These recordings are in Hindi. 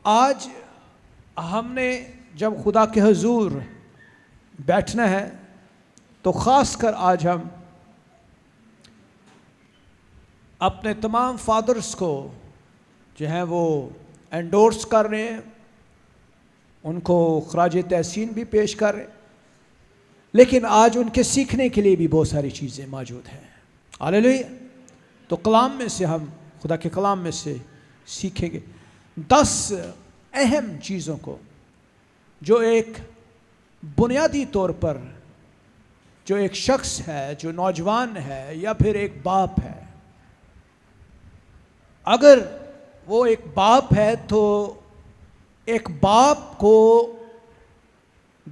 आज हमने जब खुदा के हुजूर बैठना है तो ख़ास कर आज हम अपने तमाम फादर्स को जो है वो एंडोर्स कर रहे हैं, उनको खराज तहसीन भी पेश कर रहे हैं, लेकिन आज उनके सीखने के लिए भी बहुत सारी चीज़ें मौजूद हैं। हालेलुया। तो कलाम में से हम खुदा के कलाम में से सीखेंगे 10 अहम चीज़ों को जो एक बुनियादी तौर पर जो एक शख्स है, जो नौजवान है या फिर एक बाप है, अगर वो एक बाप है तो एक बाप को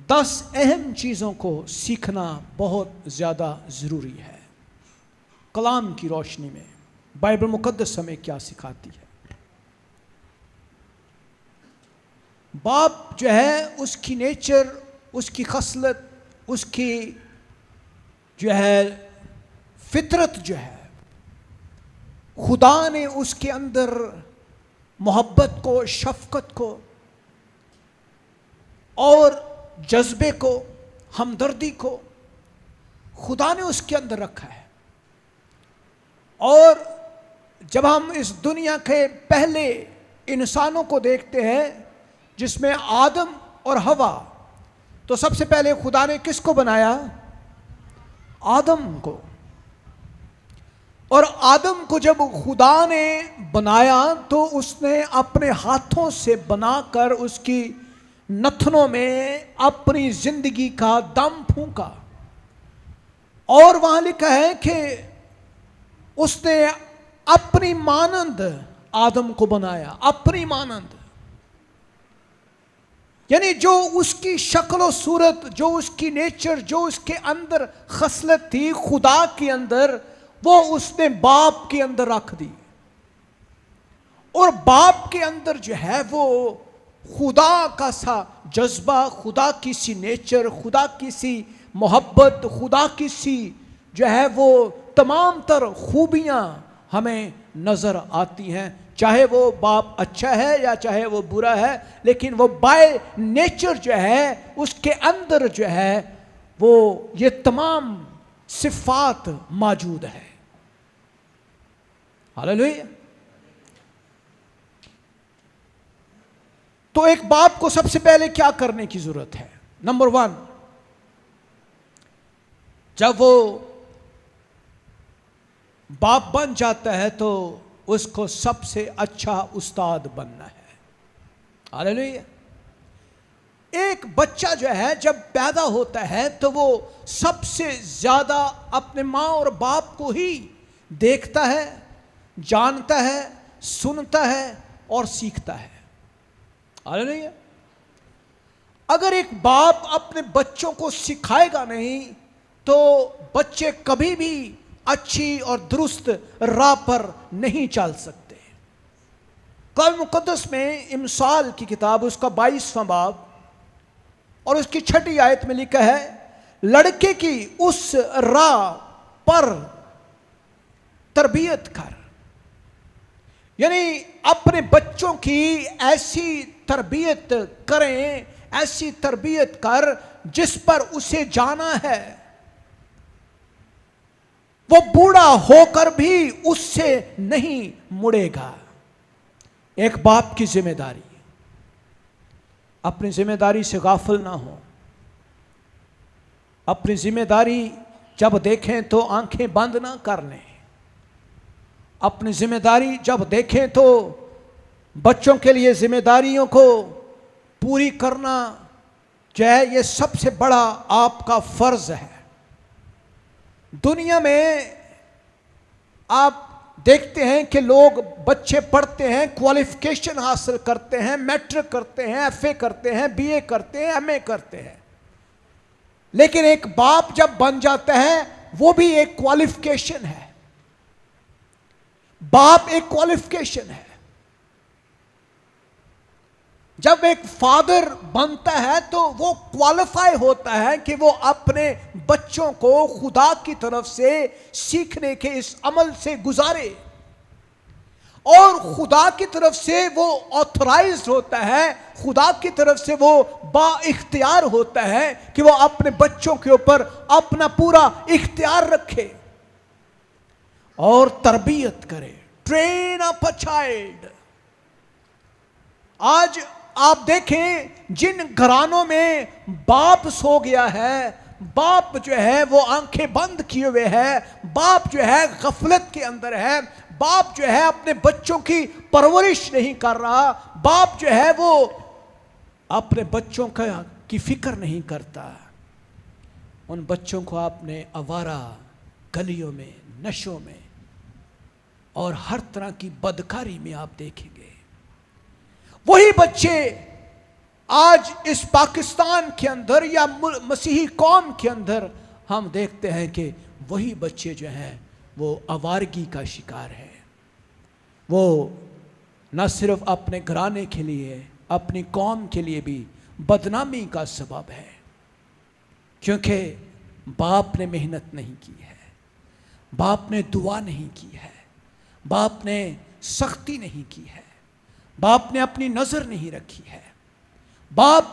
10 अहम चीज़ों को सीखना बहुत ज़्यादा ज़रूरी है। कलाम की रोशनी में बाइबल मुकद्दस हमें क्या सिखाती है। बाप जो है उसकी नेचर, उसकी खसलत, उसकी जो है फितरत जो है, खुदा ने उसके अंदर मोहब्बत को, शफकत को और जज्बे को, हमदर्दी को खुदा ने उसके अंदर रखा है। और जब हम इस दुनिया के पहले इंसानों को देखते हैं जिसमें आदम और हवा, तो सबसे पहले खुदा ने किसको बनाया? आदम को। और आदम को जब खुदा ने बनाया तो उसने अपने हाथों से बनाकर उसकी नथनों में अपनी जिंदगी का दम फूंका। और वहां लिखा है कि उसने अपनी मानंद आदम को बनाया, अपनी मानंद, यानी जो उसकी शक्ल और सूरत, जो उसकी नेचर, जो उसके अंदर खसलत थी खुदा के अंदर, वो उसने बाप के अंदर रख दी। और बाप के अंदर जो है वो खुदा का सा जज्बा, खुदा की सी नेचर, खुदा की सी मोहब्बत, खुदा की सी जो है वो तमाम तर खूबियां हमें नजर आती हैं। चाहे वो बाप अच्छा है या चाहे वो बुरा है, लेकिन वो बाय नेचर जो है उसके अंदर जो है वो ये तमाम सिफात मौजूद है। हालेलुया। तो एक बाप को सबसे पहले क्या करने की जरूरत है? नंबर 1, जब वो बाप बन जाता है तो उसको सबसे अच्छा उस्ताद बनना है। हालेलुया। एक बच्चा जो है जब पैदा होता है तो वो सबसे ज्यादा अपने माँ और बाप को ही देखता है, जानता है, सुनता है और सीखता है। हालेलुया। अगर एक बाप अपने बच्चों को सिखाएगा नहीं तो बच्चे कभी भी अच्छी और दुरुस्त राह पर नहीं चल सकते। कलाम मुकद्दस में इमसाल की किताब उसका 22वां बाब और उसकी 6ठी आयत में लिखा है, लड़के की उस राह पर तरबियत कर। यानी अपने बच्चों की ऐसी तरबियत करें, ऐसी तरबियत कर जिस पर उसे जाना है। वो बूढ़ा होकर भी उससे नहीं मुड़ेगा। एक बाप की जिम्मेदारी, अपनी जिम्मेदारी से गाफिल ना हो। अपनी जिम्मेदारी जब देखें तो आंखें बंद ना कर लें। अपनी जिम्मेदारी जब देखें तो बच्चों के लिए जिम्मेदारियों को पूरी करना जो है ये सबसे बड़ा आपका फर्ज है। दुनिया में आप देखते हैं कि लोग, बच्चे पढ़ते हैं, क्वालिफिकेशन हासिल करते हैं, मैट्रिक करते हैं, एफए करते हैं, बीए करते हैं, एमए करते हैं, लेकिन एक बाप जब बन जाता है वो भी एक क्वालिफिकेशन है। बाप एक क्वालिफिकेशन है। जब एक फादर बनता है तो वो क्वालिफाई होता है कि वो अपने बच्चों को खुदा की तरफ से सीखने के इस अमल से गुजारे। और खुदा की तरफ से वो ऑथराइज्ड होता है, खुदा की तरफ से वो बाइख्तियार होता है कि वो अपने बच्चों के ऊपर अपना पूरा इख्तियार रखे और तरबियत करे। Train up a child. आज आप देखें जिन घरानों में बाप सो गया है, बाप जो है वो आंखें बंद किए हुए है, बाप जो है गफलत के अंदर है, बाप जो है अपने बच्चों की परवरिश नहीं कर रहा, बाप जो है वो अपने बच्चों की फिक्र नहीं करता, उन बच्चों को आपने आवारा गलियों में, नशों में और हर तरह की बदकारी में आप देखेंगे। वही बच्चे आज इस पाकिस्तान के अंदर या मसीही कौम के अंदर हम देखते हैं कि वही बच्चे जो हैं वो आवारगी का शिकार है। वो न सिर्फ अपने घराने के लिए, अपनी कौम के लिए भी बदनामी का सबब है, क्योंकि बाप ने मेहनत नहीं की है, बाप ने दुआ नहीं की है, बाप ने सख्ती नहीं की है, बाप ने अपनी नज़र नहीं रखी है, बाप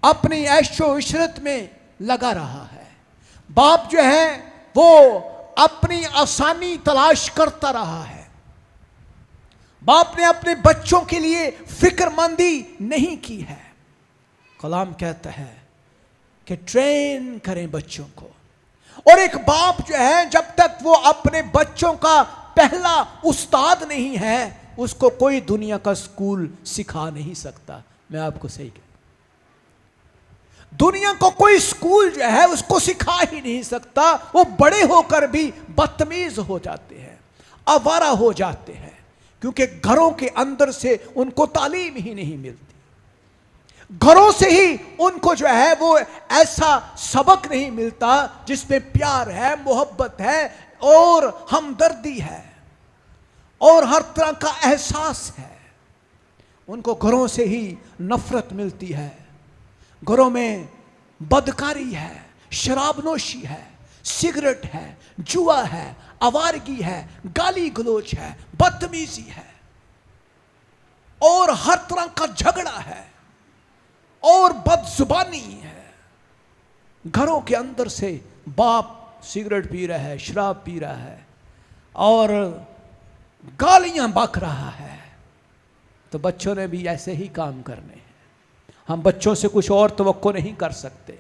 अपनी ऐशो इशरत में लगा रहा है, बाप जो है वो अपनी आसानी तलाश करता रहा है, बाप ने अपने बच्चों के लिए फिक्रमंदी नहीं की है। कलाम कहता है कि ट्रेन करें बच्चों को, और एक बाप जो है जब तक वो अपने बच्चों का पहला उस्ताद नहीं है, उसको कोई दुनिया का स्कूल सिखा नहीं सकता। मैं आपको सही कहता, दुनिया को कोई स्कूल जो है उसको सिखा ही नहीं सकता। वो बड़े होकर भी बदतमीज हो जाते हैं, आवारा हो जाते हैं, क्योंकि घरों के अंदर से उनको तालीम ही नहीं मिलती, घरों से ही उनको जो है वो ऐसा सबक नहीं मिलता जिसमें प्यार है, मोहब्बत है और हमदर्दी है और हर तरह का एहसास है। उनको घरों से ही नफरत मिलती है, घरों में बदकारी है, शराबनोशी है, सिगरेट है, जुआ है, आवारगी है, गाली गलोच है, बदतमीजी है और हर तरह का झगड़ा है और बदजुबानी है। घरों के अंदर से बाप सिगरेट पी रहा है, शराब पी रहा है और गालियां बक रहा है, तो बच्चों ने भी ऐसे ही काम करने हैं। हम बच्चों से कुछ और तवक्को नहीं कर सकते।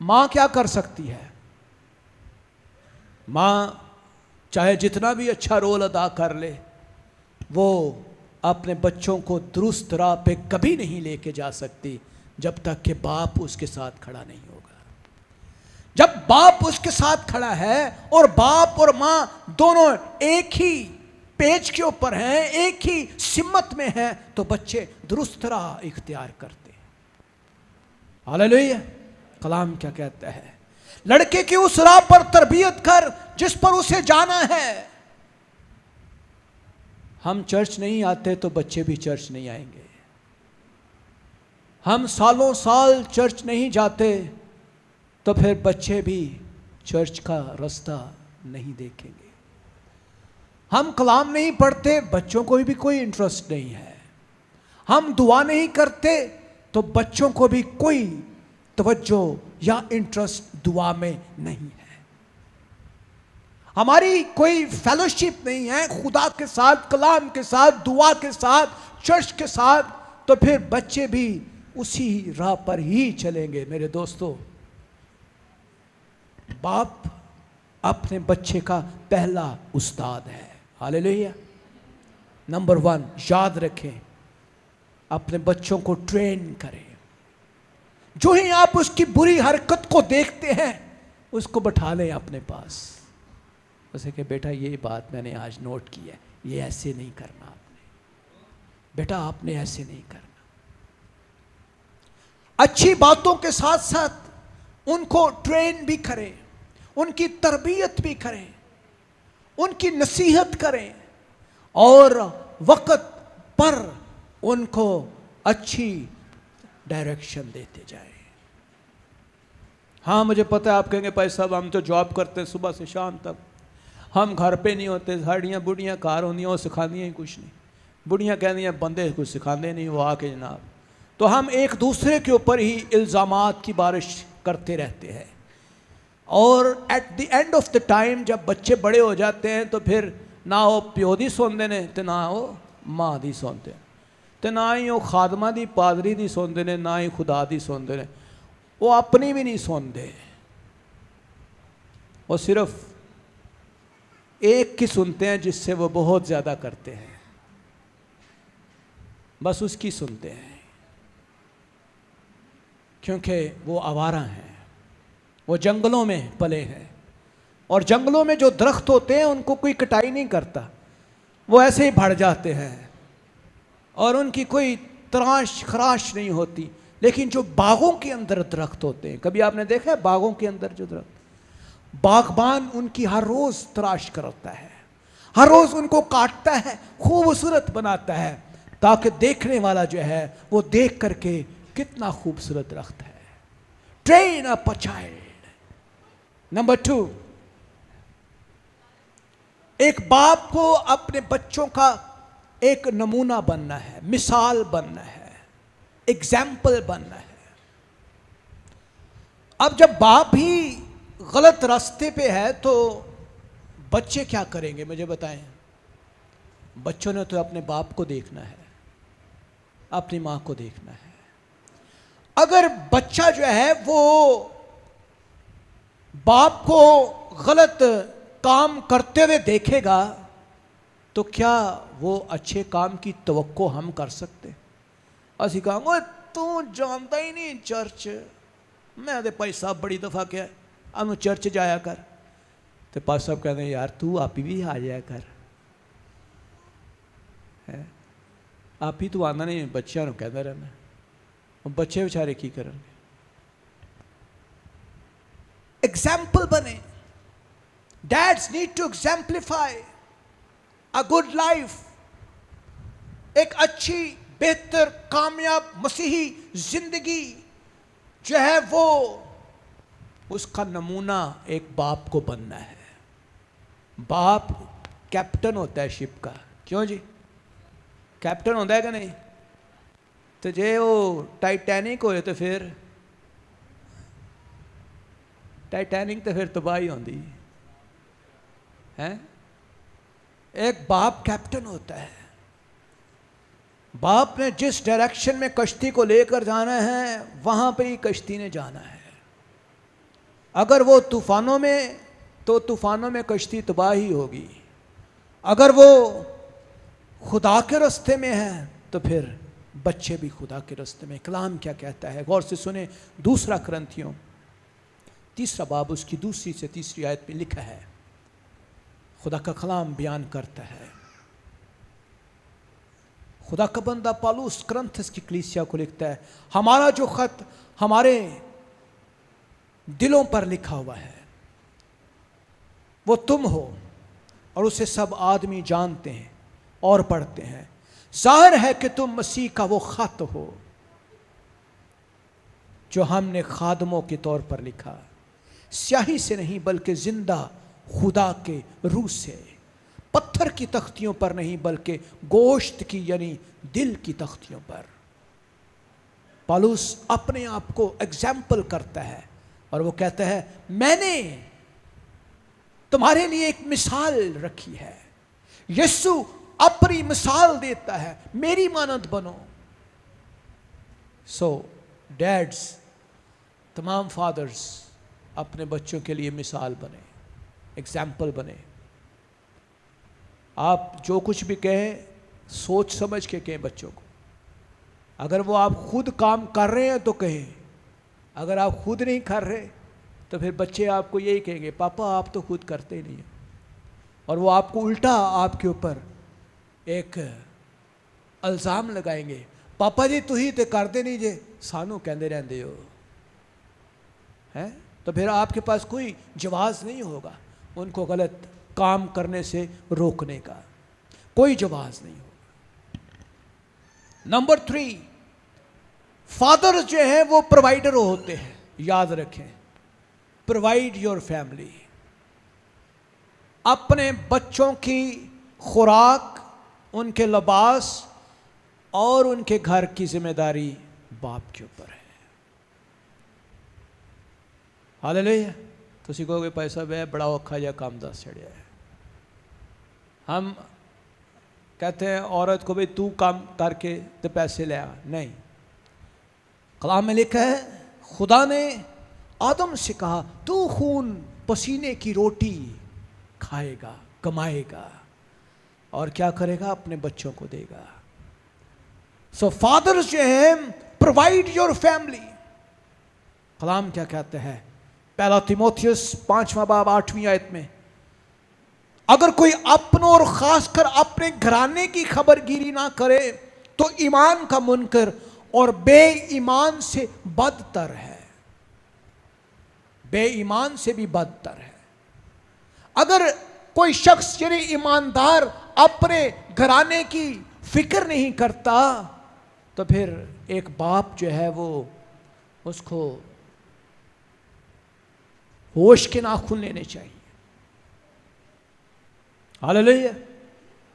माँ क्या कर सकती है? माँ चाहे जितना भी अच्छा रोल अदा कर ले, वो अपने बच्चों को दुरुस्त राह पे कभी नहीं लेके जा सकती जब तक कि बाप उसके साथ खड़ा नहीं होगा। जब बाप उसके साथ खड़ा है और बाप और माँ दोनों एक ही पेज के ऊपर हैं, एक ही सिमत में हैं, तो बच्चे दुरुस्त राह इख्तियार करते हैं। हालेलुया। कलाम क्या कहता है? लड़के की उस राह पर तरबियत कर जिस पर उसे जाना है। हम चर्च नहीं आते तो बच्चे भी चर्च नहीं आएंगे। हम सालों साल चर्च नहीं जाते तो फिर बच्चे भी चर्च का रास्ता नहीं देखेंगे। हम कलाम नहीं पढ़ते, बच्चों को भी कोई इंटरेस्ट नहीं है। हम दुआ नहीं करते तो बच्चों को भी कोई तवज्जो या इंटरेस्ट दुआ में नहीं है। हमारी कोई फेलोशिप नहीं है खुदा के साथ, कलाम के साथ, दुआ के साथ, चर्च के साथ, तो फिर बच्चे भी उसी राह पर ही चलेंगे। मेरे दोस्तों, बाप अपने बच्चे का पहला उस्ताद है। हालेलुया। नंबर 1 याद रखें, अपने बच्चों को ट्रेन करें। जो ही आप उसकी बुरी हरकत को देखते हैं उसको बैठा लें अपने पास, उसे कहे बेटा ये बात मैंने आज नोट की है, ये ऐसे नहीं करना आपने, बेटा आपने ऐसे नहीं करना। अच्छी बातों के साथ साथ उनको ट्रेन भी करें, उनकी तरबियत भी करें, उनकी नसीहत करें और वक्त पर उनको अच्छी डायरेक्शन देते जाए। हाँ मुझे पता है आप कहेंगे भाई साहब हम तो जॉब करते हैं सुबह से शाम तक, हम घर पे नहीं होते, साड़ियाँ बुढ़ियाँ घर होंदियाँ, वो सिखांदियाँ ही कुछ नहीं। बुढ़ियाँ कहदियाँ बंदे कुछ सिखाते नहीं, वो आके जनाब। तो हम एक दूसरे के ऊपर ही इल्ज़ामात की बारिश करते रहते हैं, और at the end of the time जब बच्चे बड़े हो जाते हैं तो फिर ना वो प्यो दी सुनते ने तो ना वो माँ दी सुनते, तो ना ही वो खादमा दी पादरी दी सुनते ने, ना ही खुदा दी सुनते ने, वो अपनी भी नहीं सुनते। वो सिर्फ एक की सुनते हैं जिससे वो बहुत ज़्यादा करते हैं, बस उसकी सुनते हैं, क्योंकि वो आवारा हैं, वो जंगलों में पले हैं, और जंगलों में जो दरख्त होते हैं उनको कोई कटाई नहीं करता, वो ऐसे ही बढ़ जाते हैं और उनकी कोई तराश खराश नहीं होती। लेकिन जो बागों के अंदर दरख्त होते हैं, कभी आपने देखा है बागों के अंदर जो दरख्त, बागबान उनकी हर रोज़ तराश करता है, हर रोज़ उनको काटता है, खूबसूरत बनाता है, ताकि देखने वाला जो है वो देख करके कितना खूबसूरत दरख्त है। Train up a child. Number 2, एक बाप को अपने बच्चों का एक नमूना बनना है, मिसाल बनना है, एग्जाम्पल बनना है। अब जब बाप ही गलत रास्ते पे है तो बच्चे क्या करेंगे, मुझे बताएं। बच्चों ने तो अपने बाप को देखना है, अपनी माँ को देखना है। अगर बच्चा जो है वो बाप को गलत काम करते हुए देखेगा तो क्या वो अच्छे काम की तवक्को हम कर सकते? असी कहांगे तू जानता ही नहीं चर्च, मैं तो भाई साहब बड़ी दफ़ा क्या अनु चर्च जाया कर, तो पास साहब कहते हैं यार तू आप ही भी आ जाया कर, है आप ही तू आना नहीं, बच्चों को कहता रहना, बच्चे बेचारे की करेंगे। एग्जाम्पल बने। Dads need to exemplify a good life, एक अच्छी बेहतर कामयाब मसीही जिंदगी जो है वो उसका नमूना एक बाप को बनना है। बाप कैप्टन होता है शिप का, क्यों जी? कैप्टन होता है कि नहीं? तो जे वो टाइटैनिक होए तो फिर टाइटैनिक तो फिर तबाही होती है। एक बाप कैप्टन होता है। बाप ने जिस डायरेक्शन में कश्ती को लेकर जाना है वहां पे ही कश्ती ने जाना है। अगर वो तूफानों में, तो तूफानों में कश्ती तबाही होगी। अगर वो खुदा के रास्ते में है तो फिर बच्चे भी खुदा के रास्ते में। कलाम क्या कहता है, गौर से सुने। 2 कुरिन्थियों 3 बाब उसकी 2 से 3 आयत में लिखा है, खुदा का कलाम बयान करता है। खुदा का बंदा पौलुस कुरिन्थस की कलीसिया को लिखता है, हमारा जो खत हमारे दिलों पर लिखा हुआ है वो तुम हो, और उसे सब आदमी जानते हैं और पढ़ते हैं। जाहिर है कि तुम मसीह का वो खत हो जो हमने खादमों के तौर पर लिखा, स्याही से नहीं बल्कि जिंदा खुदा के रूह से, पत्थर की तख्तियों पर नहीं बल्कि गोश्त की यानी दिल की तख्तियों पर। पौलुस अपने आप को एग्जाम्पल करता है और वो कहता है मैंने तुम्हारे लिए एक मिसाल रखी है। यीशु अपनी मिसाल देता है, मेरी मानद बनो। सो डैड्स, तमाम फादर्स अपने बच्चों के लिए मिसाल बने, एग्जाम्पल बने। आप जो कुछ भी कहें सोच समझ के कहें बच्चों को। अगर वो आप खुद काम कर रहे हैं तो कहें, अगर आप खुद नहीं कर रहे तो फिर बच्चे आपको यही कहेंगे पापा आप तो खुद करते ही नहीं हैं, और वो आपको उल्टा आपके ऊपर एक इल्ज़ाम लगाएंगे, पापा जी तुही तो करते नहीं जे सानू कहते रहते हो, हैं? तो फिर आपके पास कोई जवाब नहीं होगा उनको गलत काम करने से रोकने का, कोई जवाब नहीं होगा। नंबर 3, फादर जो है वो प्रोवाइडर होते हैं, याद रखें, प्रोवाइड योर फैमिली। अपने बच्चों की खुराक, उनके लिबास और उनके घर की जिम्मेदारी बाप के ऊपर है। हालेलुया। तुसी कहोगे भाई साहब है बड़ा औखा या काम दस चढ़िया है। हम कहते हैं औरत को भाई तू काम करके तो पैसे ले आ, नहीं। कलाम में लिखा है खुदा ने आदम से कहा तू खून पसीने की रोटी खाएगा, कमाएगा और क्या करेगा, अपने बच्चों को देगा। सो फादर्स जो है प्रोवाइड योर फैमिली। कलाम क्या कहते हैं, पहला तिमोथियस 5वां बाब 8वीं आयत में, अगर कोई अपनों और खासकर अपने घराने की खबरगिरी ना करे तो ईमान का मुनकर और बेईमान से बदतर है। बेईमान से भी बदतर है। अगर कोई शख्स यानी ईमानदार अपने घराने की फिक्र नहीं करता तो फिर एक बाप जो है वो उसको होश के नाखून लेने चाहिए। हालेलुया।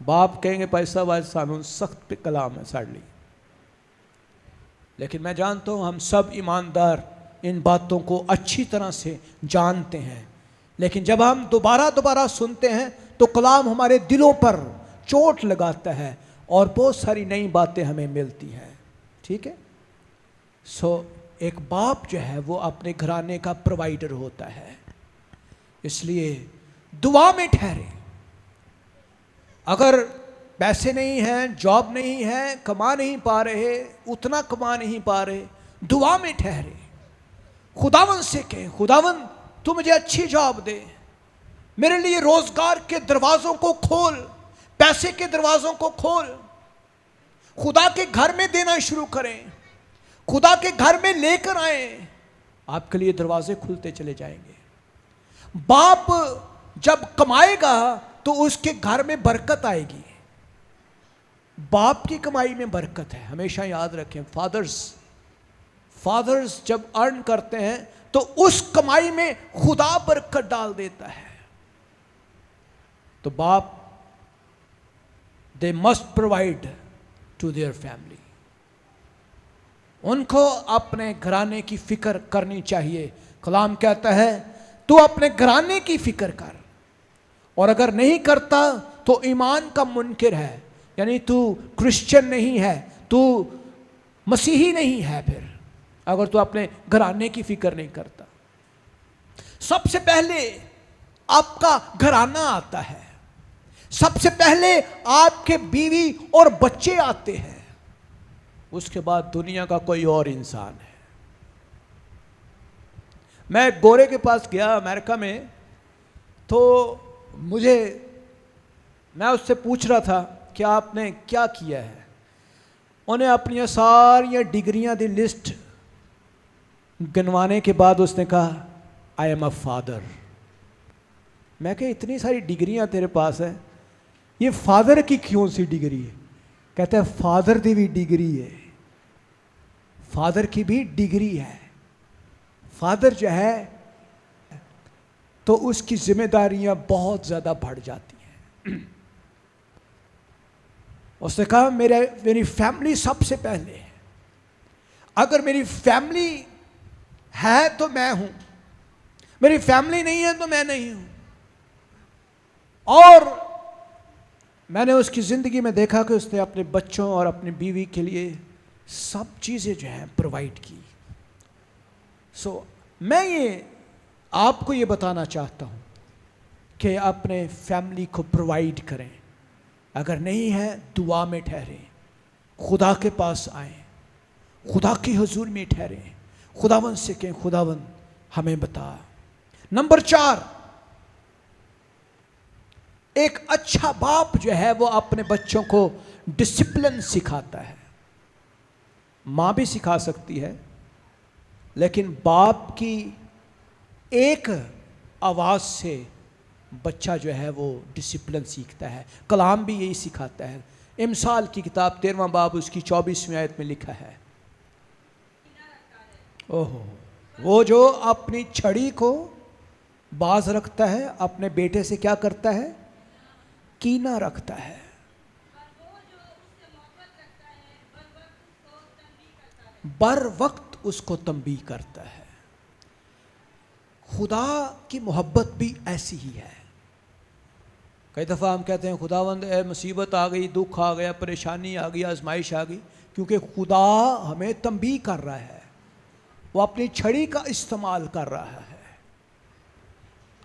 बाप कहेंगे पैसा वाज सानू सख्त कलाम है साढ़ ली, लेकिन मैं जानता हूं हम सब ईमानदार इन बातों को अच्छी तरह से जानते हैं, लेकिन जब हम दोबारा सुनते हैं तो कलाम हमारे दिलों पर चोट लगाता है और बहुत सारी नई बातें हमें मिलती हैं। ठीक है। सो एक बाप जो है वो अपने घराने का प्रोवाइडर होता है, इसलिए दुआ में ठहरे। अगर पैसे नहीं हैं, जॉब नहीं है, कमा नहीं पा रहे, उतना कमा नहीं पा रहे, दुआ में ठहरे। खुदावन से कहें खुदावन तू मुझे अच्छी जॉब दे, मेरे लिए रोजगार के दरवाजों को खोल, पैसे के दरवाजों को खोल। खुदा के घर में देना शुरू करें, खुदा के घर में लेकर आए, आपके लिए दरवाजे खुलते चले जाएंगे। बाप जब कमाएगा तो उसके घर में बरकत आएगी। बाप की कमाई में बरकत है, हमेशा याद रखें। फादर्स जब अर्न करते हैं तो उस कमाई में खुदा बरकत डाल देता है। तो बाप they must provide to their family. उनको अपने घराने की फिक्र करनी चाहिए। कलाम कहता है तू अपने घराने की फिक्र कर, और अगर नहीं करता तो ईमान का मुनकिर है, यानी तू क्रिश्चियन नहीं है, तू मसीही नहीं है। फिर अगर तू अपने घराने की फिक्र नहीं करता, सबसे पहले आपका घराना आता है, सबसे पहले आपके बीवी और बच्चे आते हैं, उसके बाद दुनिया का कोई और इंसान है। मैं गोरे के पास गया अमेरिका में, तो मैं उससे पूछ रहा था कि आपने क्या किया है। उन्हें अपनी सारी डिग्रियां दी लिस्ट गिनवाने के बाद उसने कहा आई एम अ फादर। मैं कहा इतनी सारी डिग्रियां तेरे पास है, ये फादर की क्यों सी डिग्री है? कहते हैं फादर की भी डिग्री है, फादर की भी डिग्री है। फादर जो है तो उसकी जिम्मेदारियां बहुत ज़्यादा बढ़ जाती हैं। उसने कहा मेरी फैमिली सबसे पहले है। अगर मेरी फैमिली है तो मैं हूं, मेरी फैमिली नहीं है तो मैं नहीं हूं। और मैंने उसकी ज़िंदगी में देखा कि उसने अपने बच्चों और अपनी बीवी के लिए सब चीज़ें जो हैं प्रोवाइड की। मैं ये आपको ये बताना चाहता हूँ कि अपने फैमिली को प्रोवाइड करें। अगर नहीं है दुआ में ठहरें, खुदा के पास आएं, खुदा की हुजूर में ठहरें, खुदावन से कहें खुदावन हमें बता। नंबर 4, एक अच्छा बाप जो है वो अपने बच्चों को डिसिप्लिन सिखाता है। माँ भी सिखा सकती है, लेकिन बाप की एक आवाज़ से बच्चा जो है वो डिसिप्लिन सीखता है। कलाम भी यही सिखाता है। इमसाल की किताब 13वां बाब उसकी 24वीं आयत में लिखा है, ओहो वो जो अपनी छड़ी को बाज रखता है, अपने बेटे से क्या करता है? कीना रखता है। बर वक्त उसको तंबीह करता है। खुदा की मोहब्बत भी ऐसी ही है। कई दफ़ा हम कहते हैं खुदावंद मुसीबत आ गई, दुख आ गया, परेशानी आ गई, आजमाइश आ गई, क्योंकि खुदा हमें तंबीह कर रहा है, वो अपनी छड़ी का इस्तेमाल कर रहा है।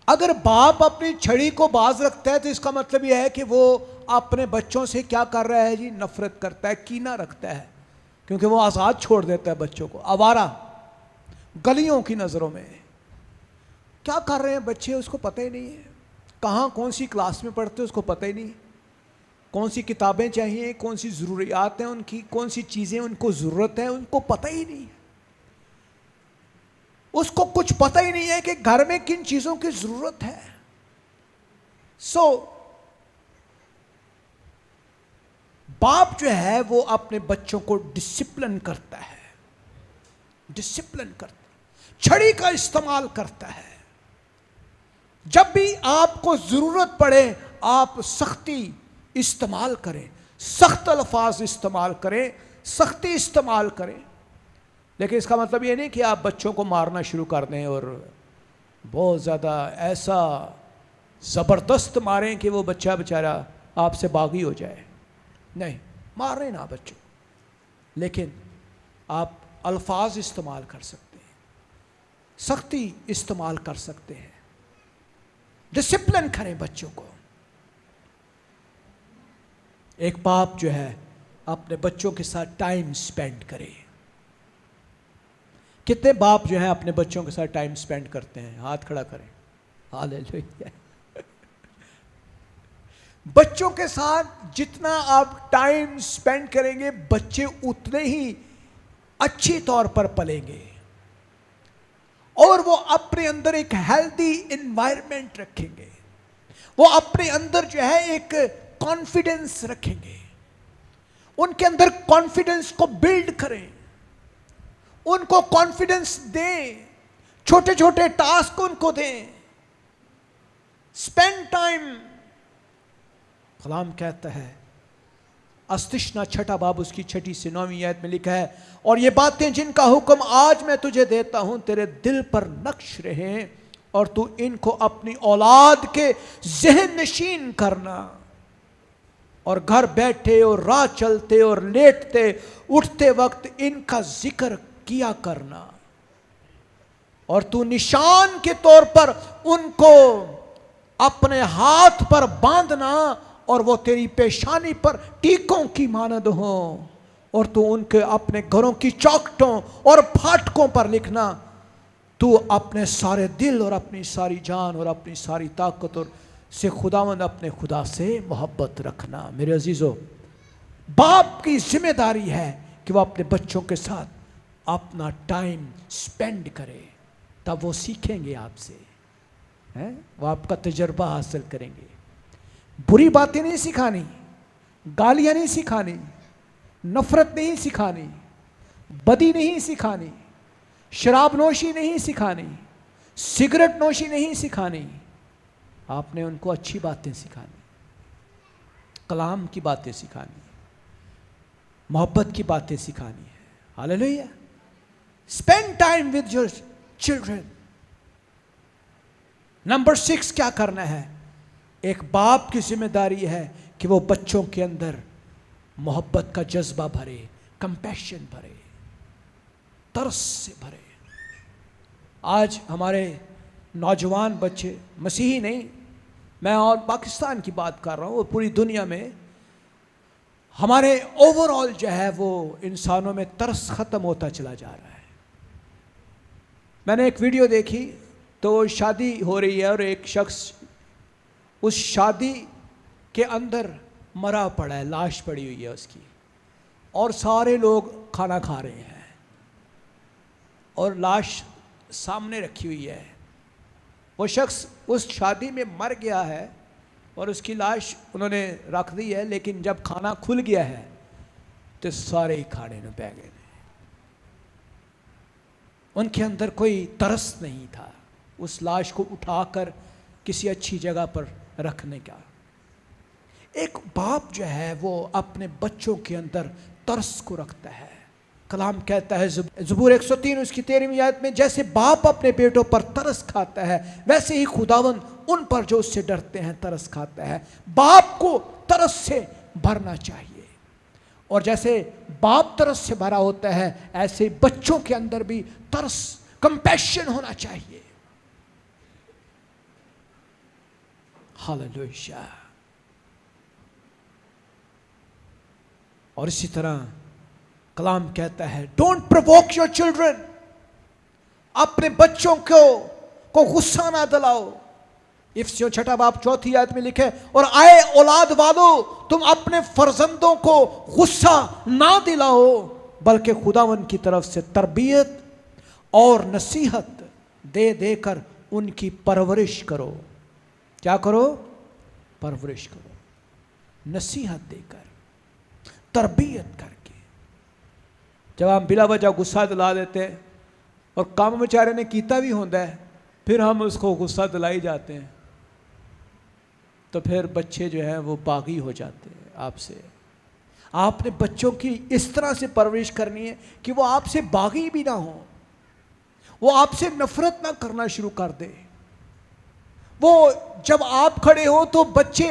अगर बाप अपनी छड़ी को बाज रखता है तो इसका मतलब यह है कि वो अपने बच्चों से क्या कर रहा है जी? नफरत करता है, कीना रखता है, क्योंकि वो आज़ाद छोड़ देता है बच्चों को। आवारा गलियों की नज़रों में क्या कर रहे हैं बच्चे उसको पता ही नहीं है, कहाँ कौन सी क्लास में पढ़ते हैं उसको पता ही नहीं, कौन सी किताबें चाहिए, कौन सी ज़रूरियात हैं उनकी, कौन सी चीज़ें उनको ज़रूरत है, उनको पता ही नहीं है। उसको कुछ पता ही नहीं है कि घर में किन चीज़ों की ज़रूरत है। बाप जो है वो अपने बच्चों को डिसिप्लिन करता है, डिसिप्लिन करता है, छड़ी का इस्तेमाल करता है। जब भी आपको ज़रूरत पड़े आप सख्ती इस्तेमाल करें, सख्त अल्फाज इस्तेमाल करें, सख्ती इस्तेमाल करें। लेकिन इसका मतलब ये नहीं कि आप बच्चों को मारना शुरू कर दें और बहुत ज़्यादा ऐसा ज़बरदस्त मारें कि वो बच्चा बेचारा आपसे बागी हो जाए। नहीं, मार रहे ना बच्चों, लेकिन आप अल्फाज इस्तेमाल कर सकते हैं, सख्ती इस्तेमाल कर सकते हैं, डिसिप्लिन करें बच्चों को। एक बाप जो है अपने बच्चों के साथ टाइम स्पेंड करे। कितने बाप जो है अपने बच्चों के साथ टाइम स्पेंड करते हैं? हाथ खड़ा करें। हालेलुया। बच्चों के साथ जितना आप टाइम स्पेंड करेंगे बच्चे उतने ही अच्छी तौर पर पलेंगे और वो अपने अंदर एक हेल्दी एनवायरनमेंट रखेंगे, वो अपने अंदर जो है एक कॉन्फिडेंस रखेंगे। उनके अंदर कॉन्फिडेंस को बिल्ड करें, उनको कॉन्फिडेंस दें, छोटे छोटे टास्क उनको दें, स्पेंड टाइम। कलाम कहता है अस्तिशना छठा बाब उसकी 6 से 9 आयत में लिखा है, और ये बातें जिनका हुक्म आज मैं तुझे देता हूं तेरे दिल पर नक्श रहें और तू इनको अपनी औलाद के ज़हन नशीन करना, और घर बैठे और राह चलते और लेटते उठते वक्त इनका जिक्र किया करना, और तू निशान के तौर पर उनको अपने हाथ पर बांधना और वो तेरी पेशानी पर टीकों की मानद हो, और तू उनके अपने घरों की चौखटों और फाटकों पर लिखना। तू अपने सारे दिल और अपनी सारी जान और अपनी सारी ताकत और से खुदावंद अपने खुदा से मोहब्बत रखना। मेरे अजीजों, बाप की जिम्मेदारी है कि वह अपने बच्चों के साथ अपना टाइम स्पेंड करे, तब वो सीखेंगे आपसे, हैं? वो आपका तजर्बा हासिल करेंगे। बुरी बातें नहीं सिखानी, गालियां नहीं सिखानी, नफरत नहीं सिखानी, बदी नहीं सिखानी, शराब नोशी नहीं सिखानी, सिगरेट नोशी नहीं सिखानी। आपने उनको अच्छी बातें सिखानी, कलाम की बातें सिखानी, मोहब्बत की बातें सिखानी है। Hallelujah. Spend time with your children. Number 6 क्या करना है? एक बाप की जिम्मेदारी है कि वो बच्चों के अंदर मोहब्बत का जज्बा भरे, कंपैशन भरे, तरस से भरे। आज हमारे नौजवान बच्चे, मसीही नहीं, मैं और पाकिस्तान की बात कर रहा हूँ, और पूरी दुनिया में हमारे ओवरऑल जो है वो इंसानों में तरस ख़त्म होता चला जा रहा है। मैंने एक वीडियो देखी तो शादी हो रही है और एक शख्स उस शादी के अंदर मरा पड़ा है, लाश पड़ी हुई है उसकी, और सारे लोग खाना खा रहे हैं और लाश सामने रखी हुई है। वो शख्स उस शादी में मर गया है और उसकी लाश उन्होंने रख दी है, लेकिन जब खाना खुल गया है तो सारे ही खाने में पै गए। उनके अंदर कोई तरस नहीं था, उस लाश को उठाकर किसी अच्छी जगह पर रखने का। एक बाप जो है वो अपने बच्चों के अंदर तरस को रखता है। कलाम कहता है ज़बूर 103 उसकी 13वीं आयत में, जैसे बाप अपने बेटों पर तरस खाता है वैसे ही खुदावन उन पर जो उससे डरते हैं तरस खाता है। बाप को तरस से भरना चाहिए, और जैसे बाप तरस से भरा होता है ऐसे बच्चों के अंदर भी तरस, कंपैशन होना चाहिए। हालेलुया। और इसी तरह कलाम कहता है डोंट प्रोवोक योर चिल्ड्रन, अपने बच्चों को गुस्सा ना दिलाओ। इफ्सियों 6 बाब 4 आयत में लिखे, और आए औलाद वालों तुम अपने फर्जंदों को गुस्सा ना दिलाओ बल्कि खुदावन की तरफ से तरबियत और नसीहत दे देकर उनकी परवरिश करो। क्या करो? परवरिश करो, नसीहत देकर, तरबियत करके। जब हम बिला वजह गुस्सा दिला देते हैं और काम बेचारे ने कीता भी होता है, फिर हम उसको गुस्सा दिलाई जाते हैं, तो फिर बच्चे जो हैं वो बागी हो जाते हैं आपसे। आपने बच्चों की इस तरह से परवरिश करनी है कि वो आपसे बागी भी ना हो, वो आपसे नफरत ना करना शुरू कर दे। वो जब आप खड़े हो तो बच्चे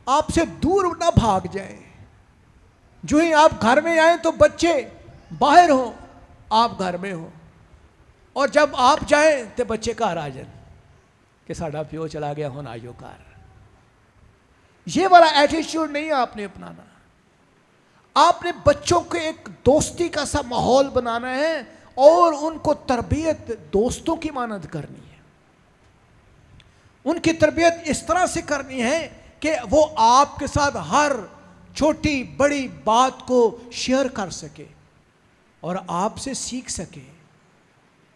आपसे दूर ना भाग जाएं। जो ही आप घर में आए तो बच्चे बाहर हो, आप घर में हो, और जब आप जाएं तो बच्चे घर आ जाए कि साडा प्यो चला गया हुण आइयो घर। ये वाला एटीट्यूड नहीं आपने अपनाना। आपने बच्चों को एक दोस्ती का सा माहौल बनाना है और उनको तरबियत दोस्तों की मानद करनी है। उनकी तरबियत इस तरह से करनी है कि वो आपके साथ हर छोटी बड़ी बात को शेयर कर सके और आपसे सीख सके,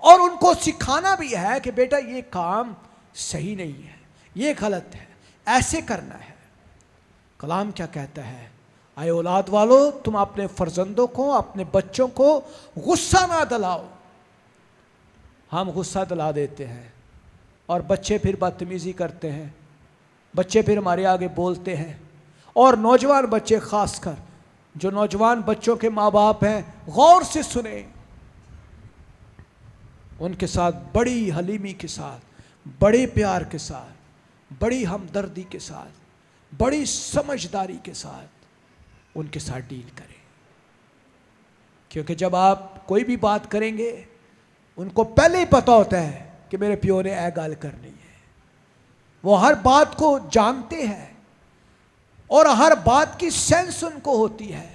और उनको सिखाना भी है कि बेटा ये काम सही नहीं है, ये गलत है, ऐसे करना है। कलाम क्या कहता है? आए औलाद वालों तुम अपने फर्जंदों को, अपने बच्चों को गुस्सा ना दिलाओ। हम गुस्सा दिला देते हैं और बच्चे फिर बदतमीज़ी करते हैं, बच्चे फिर हमारे आगे बोलते हैं। और नौजवान बच्चे, खासकर जो नौजवान बच्चों के माँ बाप हैं, गौर से सुने, उनके साथ बड़ी हलीमी के साथ, बड़े प्यार के साथ, बड़ी हमदर्दी के साथ, बड़ी समझदारी के साथ उनके साथ डील करें। क्योंकि जब आप कोई भी बात करेंगे उनको पहले ही पता होता है कि मेरे प्यो ने ऐ गाल करनी है। वो हर बात को जानते हैं और हर बात की सेंस उनको होती है।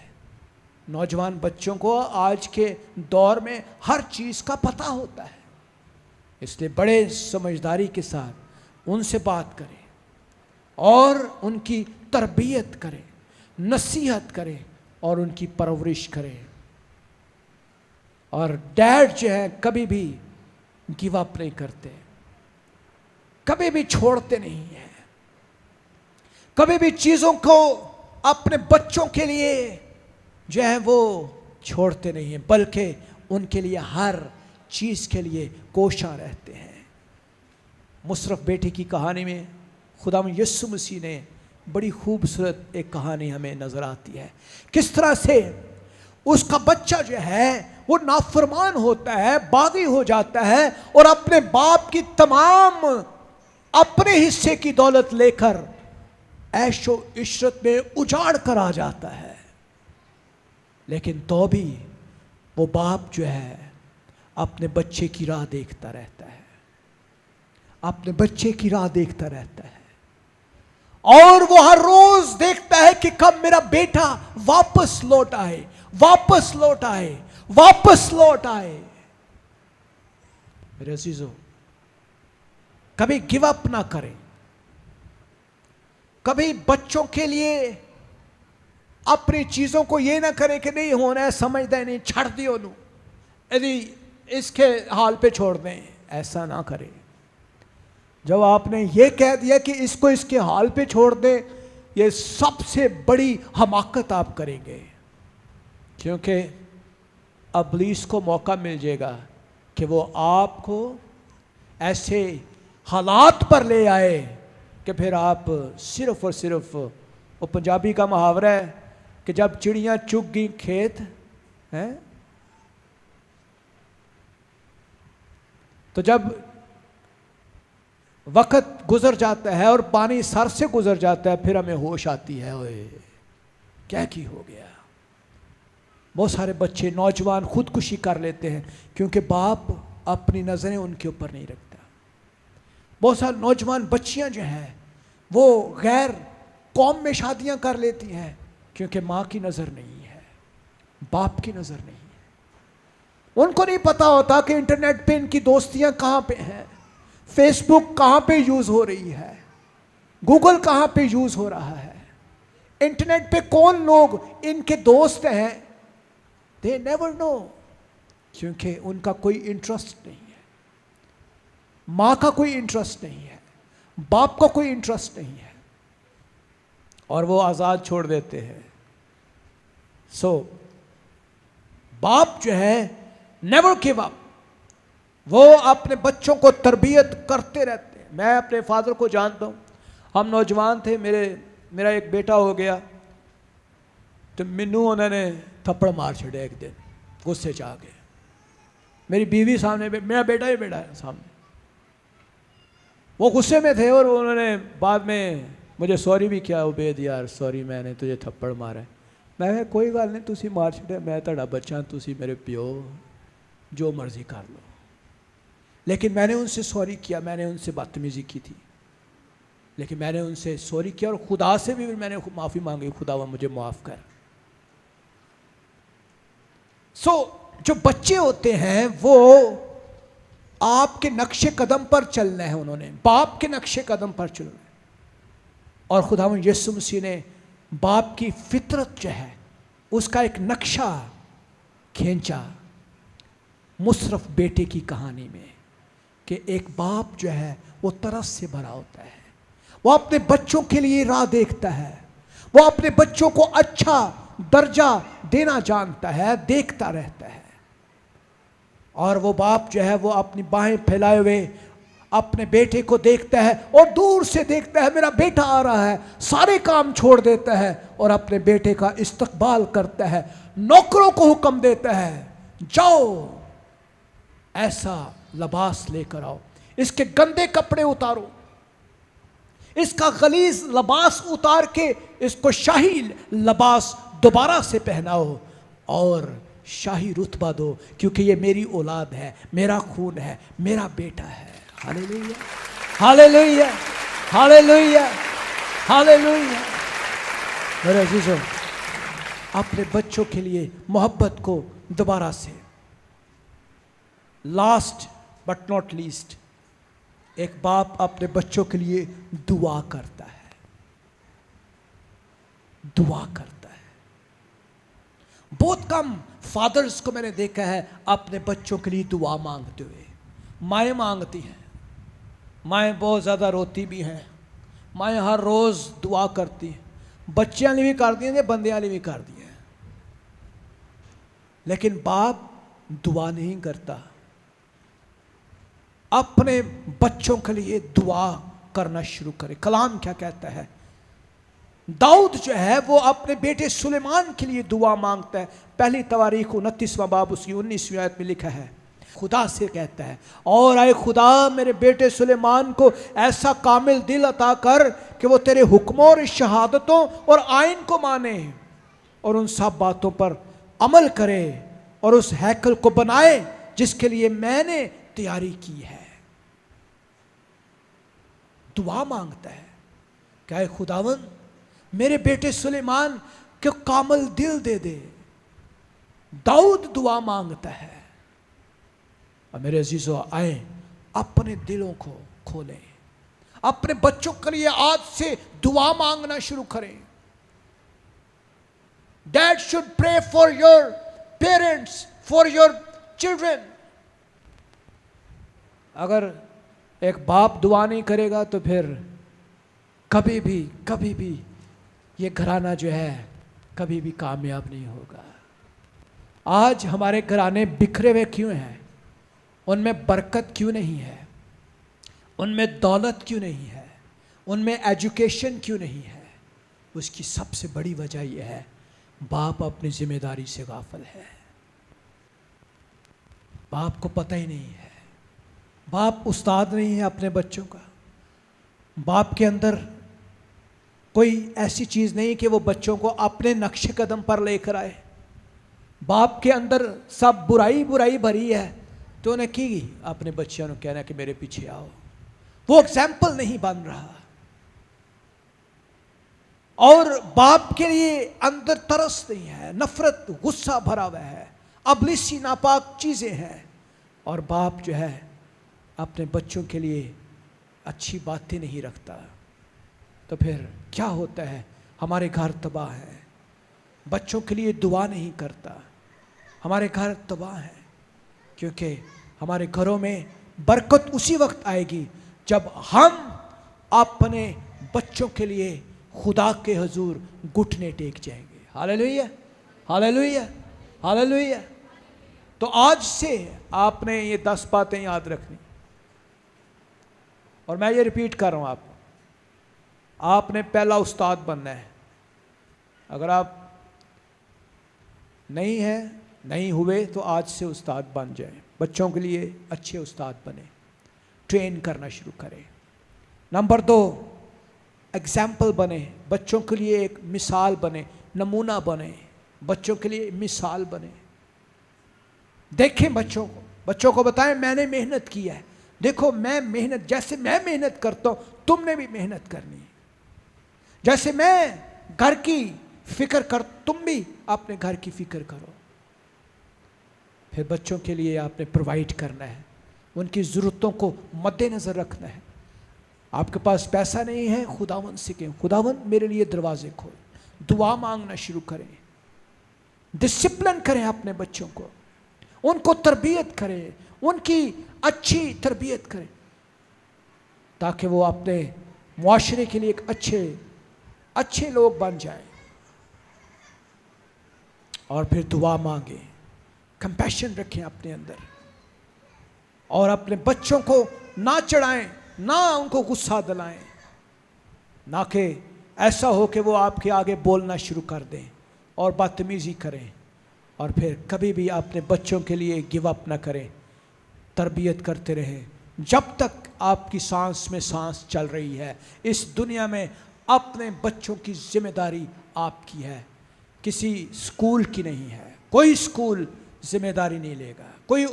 नौजवान बच्चों को आज के दौर में हर चीज़ का पता होता है, इसलिए बड़े समझदारी के साथ उनसे बात करें और उनकी तरबियत करें, नसीहत करें और उनकी परवरिश करें। और डैड जो है कभी भी गिव अप नहीं करते, कभी भी छोड़ते नहीं हैं, कभी भी चीज़ों को अपने बच्चों के लिए जो है वो छोड़ते नहीं हैं, बल्कि उनके लिए हर चीज़ के लिए कोशा रहते हैं। मुशर्रफ बेटी की कहानी में खुदा यीशु मसीह ने बड़ी खूबसूरत एक कहानी हमें नज़र आती है, किस तरह से उसका बच्चा जो है वो नाफरमान होता है, बागी हो जाता है और अपने बाप की तमाम अपने हिस्से की दौलत लेकर ऐशो इशरत में उजाड़ कर आ जाता है। लेकिन तो भी वो बाप जो है अपने बच्चे की राह देखता रहता है, अपने बच्चे की राह देखता रहता है, और वो हर रोज देखता है कि कब मेरा बेटा वापस लौट आए, वापस लौट आए, वापस लौट आए। मेरे अजीजों, कभी गिव अप ना करें, कभी बच्चों के लिए अपनी चीज़ों को ये ना करें कि नहीं होना है, समझते नहीं, छड़ दियो नू, यदि इसके हाल पे छोड़ दें, ऐसा ना करें। जब आपने ये कह दिया कि इसको इसके हाल पे छोड़ दें, ये सबसे बड़ी हमाकत आप करेंगे, क्योंकि इब्लीस को मौका मिल जाएगा कि वो आपको ऐसे हालात पर ले आए कि फिर आप सिर्फ और सिर्फ, वो पंजाबी का मुहावरा है कि जब चिड़ियां चुग गई खेत हैं, तो जब वक्त गुजर जाता है और पानी सर से गुजर जाता है, फिर हमें होश आती है, ओए क्या की हो गया। बहुत सारे बच्चे नौजवान खुदकुशी कर लेते हैं क्योंकि बाप अपनी नज़रें उनके ऊपर नहीं रखता। बहुत सारे नौजवान बच्चियां जो हैं वो गैर कौम में शादियां कर लेती हैं क्योंकि माँ की नज़र नहीं है, बाप की नज़र नहीं है। उनको नहीं पता होता कि इंटरनेट पे इनकी दोस्तियां कहाँ पे हैं, फेसबुक कहाँ पे यूज़ हो रही है, गूगल कहाँ पे यूज़ हो रहा है, इंटरनेट पे कौन लोग इनके दोस्त हैं। दे नेवर नो, क्योंकि उनका कोई इंटरेस्ट नहीं है, माँ का कोई इंटरेस्ट नहीं है, बाप का कोई इंटरेस्ट नहीं है, और वो आज़ाद छोड़ देते हैं। सो बाप जो है नेवर गिव अप, वो अपने बच्चों को तरबियत करते रहते हैं। मैं अपने फादर को जानता हूँ, हम नौजवान थे, मेरा एक बेटा हो गया तो मैनू उन्होंने थप्पड़ मार छड़े एक दिन, गुस्से च आ गए। मेरी बीवी सामने, मेरा बेटा ही बेटा है सामने, वो गुस्से में थे और उन्होंने बाद में मुझे सॉरी भी किया, उबैद यार सॉरी मैंने तुझे थप्पड़ मारा है। मैं कहा कोई गल नहीं, तुसी मार छड़े, मैं तुहाडा बच्चा, तुसी मेरे प्यो, जो मर्जी कर लो। लेकिन मैंने उनसे सॉरी किया, मैंने उनसे बदतमीज़ी की थी, लेकिन मैंने उनसे सॉरी किया और खुदा से भी मैंने माफ़ी मांगी, खुदा वो मुझे माफ़ कर। जो बच्चे होते हैं वो आपके नक्शे कदम पर चलना है, उन्होंने बाप के नक्शे कदम पर चलना है। और खुदावंद यीशु मसीह ने बाप की फितरत जो है उसका एक नक्शा खींचा मुशर्रफ बेटे की कहानी में, कि एक बाप जो है वो तरस से भरा होता है, वो अपने बच्चों के लिए राह देखता है, वो अपने बच्चों को अच्छा दर्जा देना जानता है, देखता रहता है। और वो बाप जो है वो अपनी बाहें फैलाए हुए अपने बेटे को देखता है और दूर से देखता है, मेरा बेटा आ रहा है, सारे काम छोड़ देता है और अपने बेटे का इस्तकबाल करता है, नौकरों को हुक्म देता है जाओ ऐसा लिबास लेकर आओ, इसके गंदे कपड़े उतारो, इसका गलीज लिबास उतार के इसको शाही लिबास दोबारा से पहनाओ और शाही रुतबा दो, क्योंकि ये मेरी औलाद है, मेरा खून है, मेरा बेटा है। Hallelujah, hallelujah, hallelujah, hallelujah. मेरे अजीजों, अपने बच्चों के लिए मोहब्बत को दोबारा से, लास्ट बट नॉट लीस्ट, एक बाप अपने बच्चों के लिए दुआ करता है, दुआ करता है। बहुत कम फादर्स को मैंने देखा है अपने बच्चों के लिए दुआ मांगते हुए। माएँ मांगती हैं, माएँ बहुत ज़्यादा रोती भी हैं, माएँ हर रोज़ दुआ करती हैं, बच्चियां भी कर दी हैं, बंदियां भी कर दी हैं, लेकिन बाप दुआ नहीं करता। अपने बच्चों के लिए दुआ करना शुरू करे। कलाम क्या कहता है? दाऊद जो है वो अपने बेटे सुलेमान के लिए दुआ मांगता है। पहली तवारीख 29वां बाब उसकी 19वीं आयत में लिखा है, खुदा से कहता है, और आए खुदा मेरे बेटे सुलेमान को ऐसा कामिल दिल अता कर कि वो तेरे हुक्मों और शहादतों और आइन को माने और उन सब बातों पर अमल करे और उस हैकल को बनाए जिसके लिए मैंने तैयारी की है। दुआ मांगता है, क्या खुदावन मेरे बेटे सुलेमान को कामल दिल दे दे। दाऊद दुआ मांगता है। और मेरे अजीजों, आए अपने दिलों को खोलें, अपने बच्चों के लिए आज से दुआ मांगना शुरू करें। Dad should pray for your parents, for your children. अगर एक बाप दुआ नहीं करेगा तो फिर कभी भी ये घराना जो है कभी भी कामयाब नहीं होगा। आज हमारे घराने बिखरे हुए क्यों हैं? उनमें बरकत क्यों नहीं है? उनमें दौलत क्यों नहीं है, उनमें एजुकेशन क्यों नहीं है? उसकी सबसे बड़ी वजह यह है, बाप अपनी जिम्मेदारी से गाफिल है। बाप को पता ही नहीं है, बाप उस्ताद नहीं है अपने बच्चों का। बाप के अंदर कोई ऐसी चीज़ नहीं कि वो बच्चों को अपने नक्शे कदम पर लेकर आए। बाप के अंदर सब बुराई बुराई भरी है, तो उन्हें की अपने बच्चों ने कहना कि मेरे पीछे आओ। वो एग्जाम्पल नहीं बन रहा। और बाप के लिए अंदर तरस नहीं है, नफरत गुस्सा भरा हुआ है, अबलिसी नापाक चीज़ें हैं। और बाप जो है अपने बच्चों के लिए अच्छी बातें नहीं रखता, तो फिर क्या होता है? हमारे घर तबाह हैं। बच्चों के लिए दुआ नहीं करता, हमारे घर तबाह हैं। क्योंकि हमारे घरों में बरकत उसी वक्त आएगी जब हम अपने बच्चों के लिए खुदा के हुजूर घुटने टेक जाएंगे। Hallelujah, hallelujah, hallelujah. तो आज से आपने ये 10 बातें याद रखनी, और मैं ये रिपीट कर रहा हूँ आपको। आपने पहला उस्ताद बनना है। अगर आप नहीं हुए तो आज से उस्ताद बन जाए। बच्चों के लिए अच्छे उस्ताद बने, ट्रेन करना शुरू करें। नंबर 2, एग्जाम्पल बने, बच्चों के लिए एक मिसाल बने, नमूना बने, बच्चों के लिए मिसाल बने। देखें बच्चों को बताएं मैंने मेहनत की है, देखो मैं मेहनत, जैसे मैं मेहनत करता हूं तुमने भी मेहनत करनी है। जैसे मैं घर की फिक्र कर, तुम भी अपने घर की फिक्र करो। फिर बच्चों के लिए आपने प्रोवाइड करना है, उनकी ज़रूरतों को मद्देनज़र रखना है। आपके पास पैसा नहीं है, खुदावंद से कहें, खुदावंद मेरे लिए दरवाजे खोल। दुआ मांगना शुरू करें, डिसिप्लिन करें अपने बच्चों को, उनको तरबियत करें, उनकी अच्छी तरबियत करें, ताकि वो अपने मुआशरे के लिए एक अच्छे लोग बन जाएं। और फिर दुआ मांगे, कंपैशन रखें अपने अंदर, और अपने बच्चों को ना चढ़ाएं, ना उनको गुस्सा दिलाएं, ना कि ऐसा हो कि वो आपके आगे बोलना शुरू कर दें और बदतमीज़ी करें। और फिर कभी भी अपने बच्चों के लिए गिव अप ना करें, तरबियत करते रहें जब तक आपकी सांस में सांस चल रही है। इस दुनिया में अपने बच्चों की जिम्मेदारी आपकी है, किसी स्कूल की नहीं है। कोई स्कूल जिम्मेदारी नहीं लेगा, कोई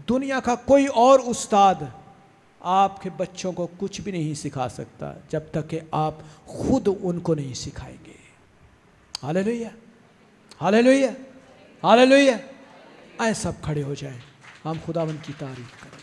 दुनिया का कोई और उस्ताद आपके बच्चों को कुछ भी नहीं सिखा सकता जब तक कि आप खुद उनको नहीं सिखाएंगे। Hallelujah, hallelujah, hallelujah. आए सब खड़े हो जाएं, हम खुदावंद की तारीफ करें।